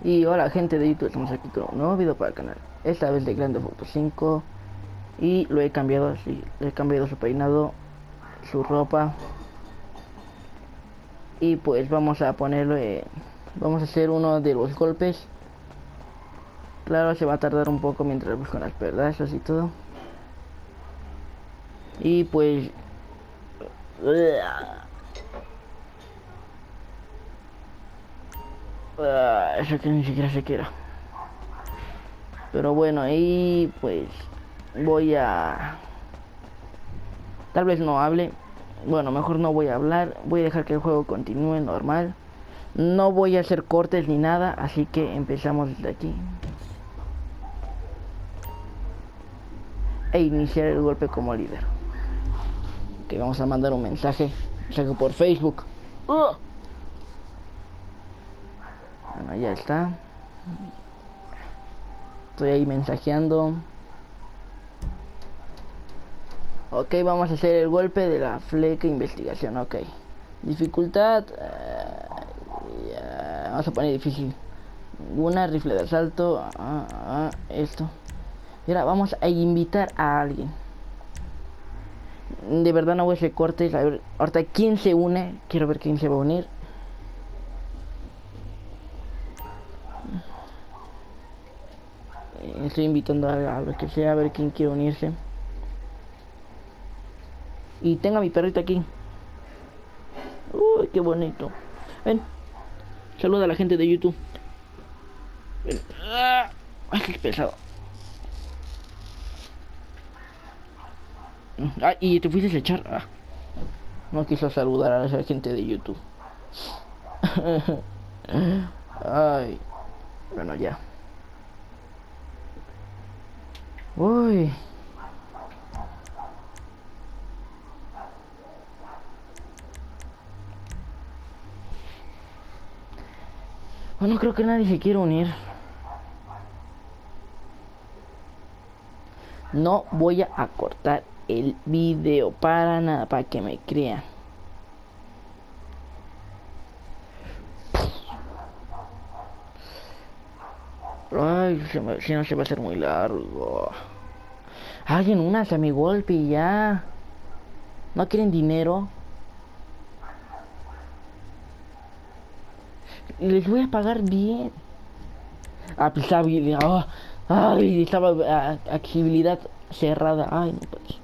Y hola gente de YouTube, estamos aquí con un nuevo video para el canal. Esta vez de Grande Foto 5. Y lo he cambiado así, le he cambiado su peinado, su ropa. Y pues vamos a ponerle, vamos a hacer uno de los golpes. Claro, se va a tardar un poco mientras busco las pedazos y todo. Y pues eso que ni siquiera se quiera. Pero bueno, ahí pues voy a... Tal vez no hable. Bueno, mejor no voy a hablar. Voy a dejar que el juego continúe normal. No voy a hacer cortes ni nada, así que empezamos desde aquí. E iniciar el golpe como líder. Que vamos a mandar un mensaje por Facebook. Bueno, ya está. Estoy ahí mensajeando. Ok, vamos a hacer el golpe de la fleca investigación. Ok. Dificultad. Vamos a poner difícil. Una rifle de asalto. Esto. Y ahora vamos a invitar a alguien. De verdad no voy a hacer cortes. A ver, ahorita quién se une. Quiero ver quién se va a unir. Estoy invitando a lo que sea, a ver quién quiere unirse. Y tengo a mi perrito aquí. Uy, qué bonito. Ven, saluda a la gente de YouTube. Ven. Ay, qué pesado. Y te fuiste a echar. No quiso saludar a esa gente de YouTube. Ay, bueno, ya. Uy. Bueno, creo que nadie se quiere unir. No voy a cortar el video para nada, para que me crean. Ay, si no se va a hacer muy largo. Alguien únase a mi golpe y ya. ¿No quieren dinero? Les voy a pagar bien. Aplicabilidad. Ay, estaba accesibilidad cerrada. Ay, no pues.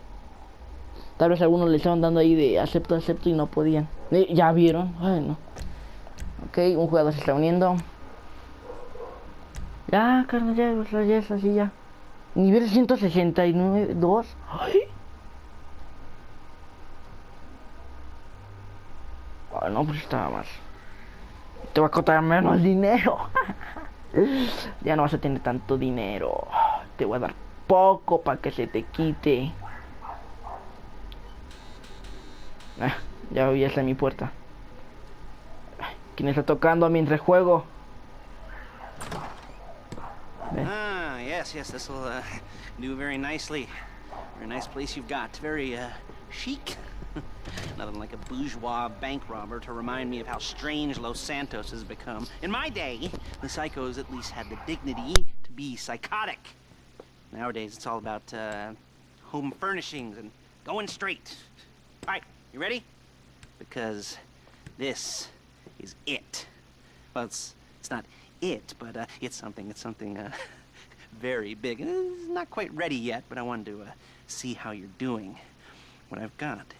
Tal vez algunos le estaban dando ahí de acepto, acepto y no podían. Ya vieron. Ay, no. Ok, un jugador se está uniendo. Ya, carnal, ya es así ya. Nivel 169, 2. Ay. No, pues estaba más. Te va a costar menos dinero. Ya no vas a tener tanto dinero. Te voy a dar poco para que se te quite. Ya está en mi puerta. ¿Quién está tocando mientras juego? Yes, this will do very nicely. Very nice place you've got. Very chic. Nothing like a bourgeois bank robber to remind me of how strange Los Santos has become. In my day, the psychos at least had the dignity to be psychotic. Nowadays, it's all about home furnishings and going straight. All right, you ready? Because this is it. Well, it's not it, but it's something very big. It's not quite ready yet, but I wanted to see how you're doing. What I've got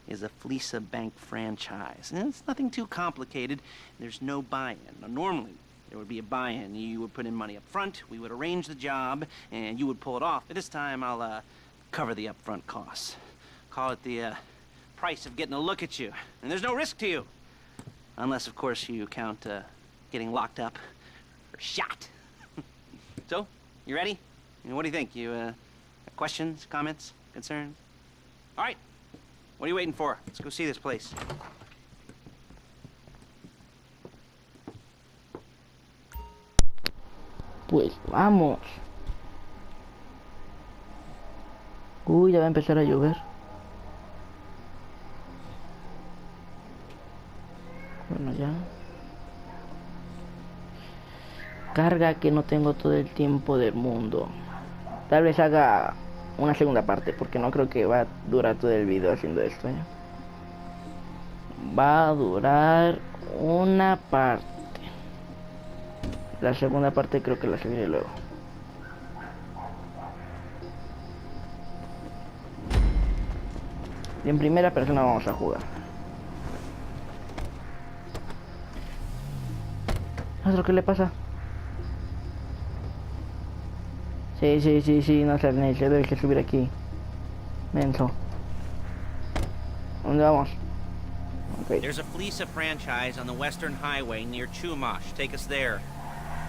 is a Fleesa Bank franchise. And it's nothing too complicated. There's no buy-in. Now, normally, there would be a buy-in. You would put in money up front, we would arrange the job, and you would pull it off. But this time, I'll cover the upfront costs. Call it the price of getting a look at you. And there's no risk to you. Unless, of course, you count getting locked up or shot. So, you ready? What do you think? You questions, comments, concerns? All right. What are you waiting for? Let's go see this place. Pues vamos. Uy, ya va a empezar a llover. Bueno, ya. Carga que no tengo todo el tiempo del mundo. Tal vez haga una segunda parte, porque no creo que va a durar todo el video haciendo esto, ¿eh? Va a durar una parte. La segunda parte creo que la seguiré luego. Y en primera persona vamos a jugar. ¿Otro qué le pasa? Sí, no se debe que subir aquí. Menso. ¿Dónde vamos? Okay. There's a Fleece franchise on the Western Highway near Chumash. Take us there.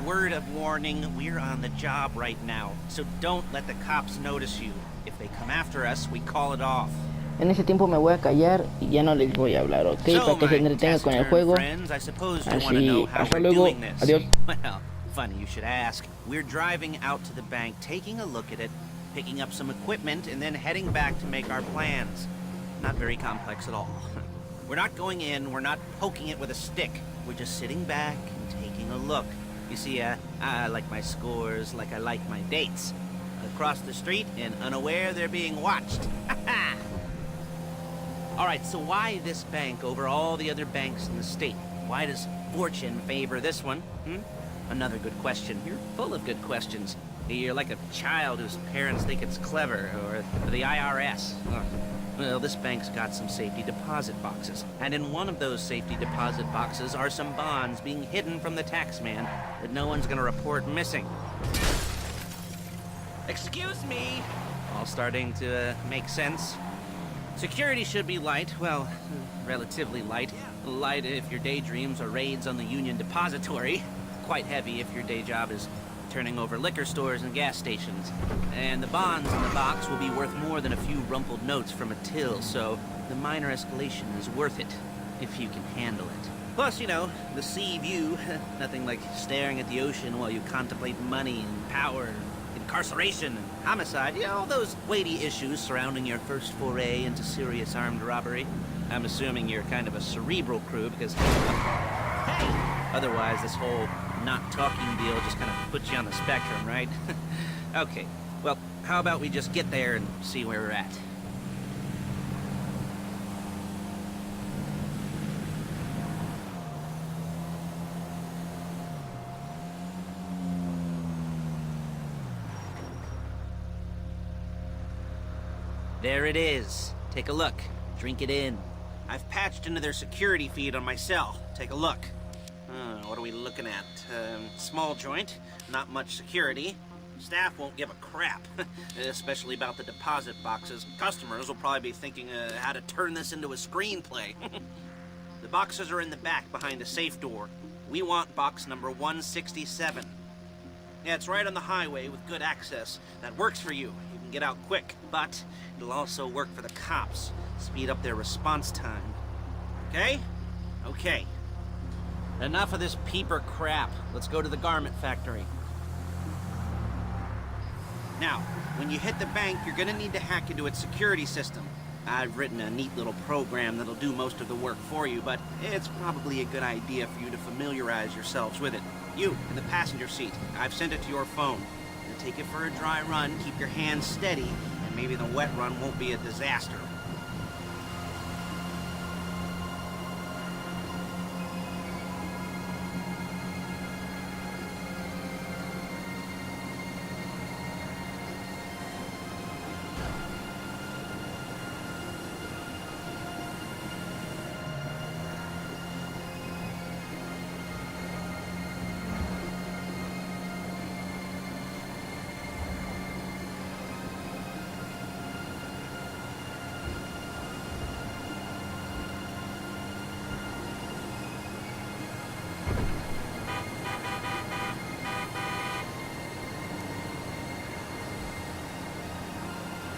Word of warning, we're on the job right now, so don't let the cops notice you. If they come after us, we call it off. En ese tiempo me voy a callar y ya no les voy a hablar, ¿ok? Para que se entretengan con el juego. Así, hasta luego. Adiós. Well, funny you should ask. We're driving out to the bank, taking a look at it, picking up some equipment, and then heading back to make our plans. Not very complex at all. We're not going in, we're not poking it with a stick. We're just sitting back and taking a look. You see, I like my scores like I like my dates. Across the street and unaware they're being watched. Alright, so why this bank over all the other banks in the state? Why does fortune favor this one? Another good question. You're full of good questions. You're like a child whose parents think it's clever, or the IRS. Well, this bank's got some safety deposit boxes. And in one of those safety deposit boxes are some bonds being hidden from the tax man that no one's gonna report missing. Excuse me! All starting to make sense. Security should be light, well, relatively light. Light if your daydreams are raids on the Union Depository. Quite heavy if your day job is turning over liquor stores and gas stations. And the bonds in the box will be worth more than a few rumpled notes from a till, so the minor escalation is worth it, if you can handle it. Plus, you know, the sea view, nothing like staring at the ocean while you contemplate money and power, incarceration and homicide, you know, those weighty issues surrounding your first foray into serious armed robbery. I'm assuming you're kind of a cerebral crew because, hey, otherwise this whole not talking deal just kind of puts you on the spectrum, right? Okay, well, how about we just get there and see where we're at? There it is. Take a look. Drink it in. I've patched into their security feed on my cell. Take a look. What are we looking at? Small joint, not much security. Staff won't give a crap, especially about the deposit boxes. Customers will probably be thinking how to turn this into a screenplay. The boxes are in the back behind a safe door. We want box number 167. Yeah, it's right on the highway with good access. That works for you. You can get out quick, but it'll also work for the cops. Speed up their response time. Okay? Okay. Enough of this peeper crap. Let's go to the garment factory. Now, when you hit the bank, you're gonna need to hack into its security system. I've written a neat little program that'll do most of the work for you, but it's probably a good idea for you to familiarize yourselves with it. You, in the passenger seat, I've sent it to your phone. Now take it for a dry run, keep your hands steady, and maybe the wet run won't be a disaster.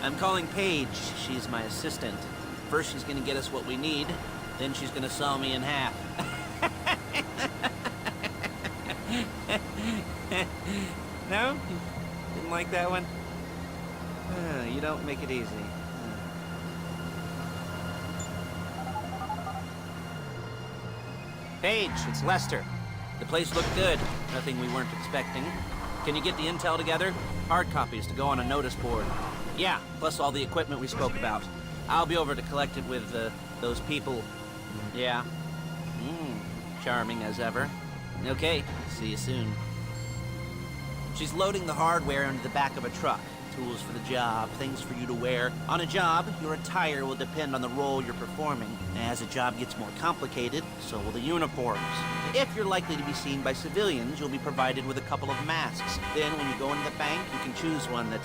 I'm calling Paige. She's my assistant. First she's gonna get us what we need, then she's gonna saw me in half. No? Didn't like that one? You don't make it easy. Paige, it's Lester. The place looked good. Nothing we weren't expecting. Can you get the intel together? Hard copies to go on a notice board. Yeah, plus all the equipment we spoke about. I'll be over to collect it with, those people. Yeah. Charming as ever. Okay, see you soon. She's loading the hardware into the back of a truck. Tools for the job, things for you to wear. On a job, your attire will depend on the role you're performing. As a job gets more complicated, so will the uniforms. If you're likely to be seen by civilians, you'll be provided with a couple of masks. Then when you go into the bank, you can choose one that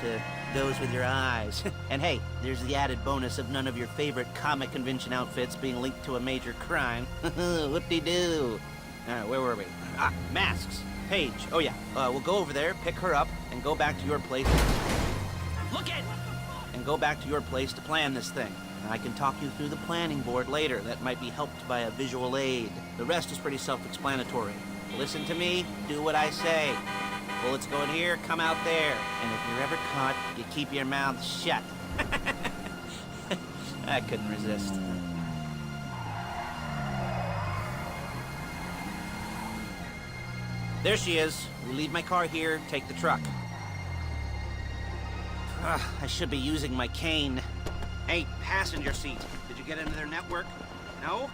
goes with your eyes. And hey, there's the added bonus of none of your favorite comic convention outfits being linked to a major crime. Whoop-de-doo. Where were we? Masks. Paige. Oh yeah, we'll go over there, pick her up, and go back to your place. Look it! And go back to your place to plan this thing. I can talk you through the planning board later. That might be helped by a visual aid. The rest is pretty self-explanatory. Listen to me, do what I say. Bullets go in here, come out there. And if you're ever caught, you keep your mouth shut. I couldn't resist. There she is. We leave my car here, take the truck. I should be using my cane. Hey, passenger seat. Did you get into their network? No?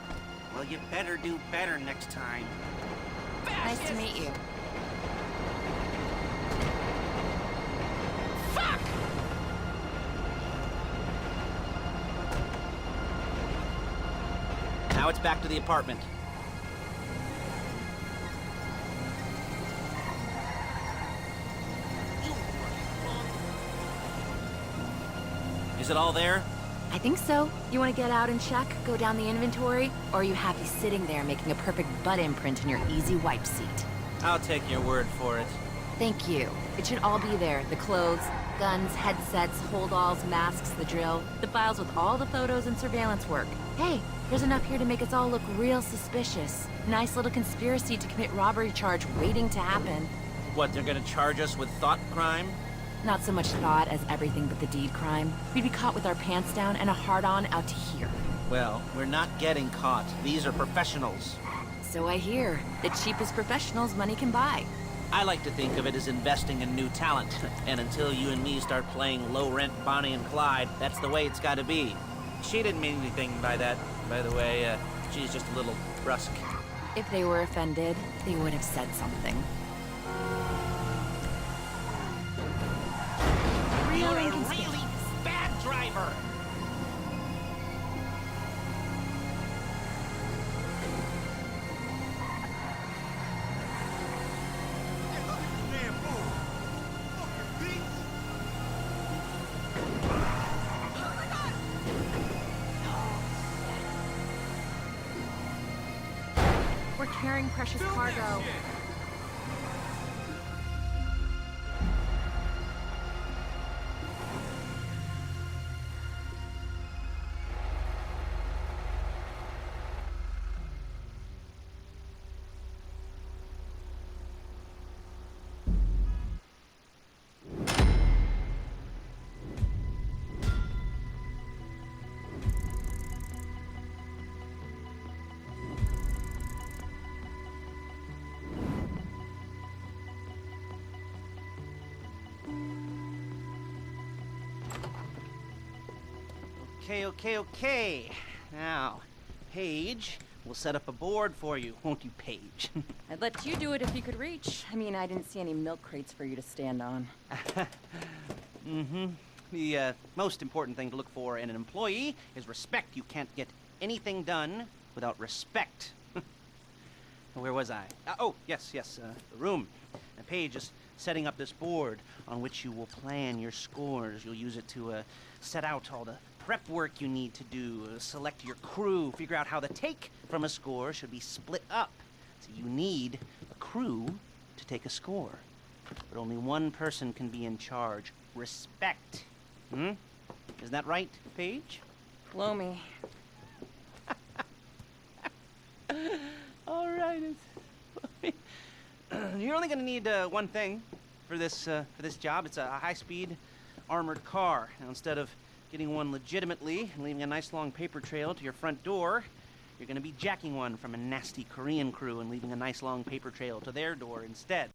Well, you better do better next time. Nice to meet you. Fuck! Now it's back to the apartment. Is it all there? I think so. You want to get out and check, go down the inventory, or are you happy sitting there making a perfect butt imprint in your easy wipe seat? I'll take your word for it. Thank you. It should all be there. The clothes, guns, headsets, holdalls, masks, the drill, the files with all the photos and surveillance work. Hey, there's enough here to make us all look real suspicious. Nice little conspiracy to commit robbery charge waiting to happen. What, they're gonna charge us with thought crime? Not so much thought as everything but the deed crime. We'd be caught with our pants down and a hard-on out to here. Well, we're not getting caught. These are professionals. So I hear. The cheapest professionals money can buy. I like to think of it as investing in new talent. And until you and me start playing low-rent Bonnie and Clyde, that's the way it's gotta be. She didn't mean anything by that, by the way. She's just a little brusque. If they were offended, they would have said something. You're a really bad driver! We're carrying precious cargo. Okay. Now, Paige, we'll set up a board for you, won't you, Paige? I'd let you do it if you could reach. I mean, I didn't see any milk crates for you to stand on. The most important thing to look for in an employee is respect. You can't get anything done without respect. Where was I? Oh, yes, the room. Paige is setting up this board on which you will plan your scores. You'll use it to set out all the prep work you need to do, select your crew, figure out how the take from a score should be split up. So you need a crew to take a score. But only one person can be in charge. Respect. Isn't that right, Paige? Blow me. All right. You're only going to need one thing for this job. It's a high-speed armored car. Now, instead of getting one legitimately and leaving a nice long paper trail to your front door, You're gonna be jacking one from a nasty Korean crew and leaving a nice long paper trail to their door instead.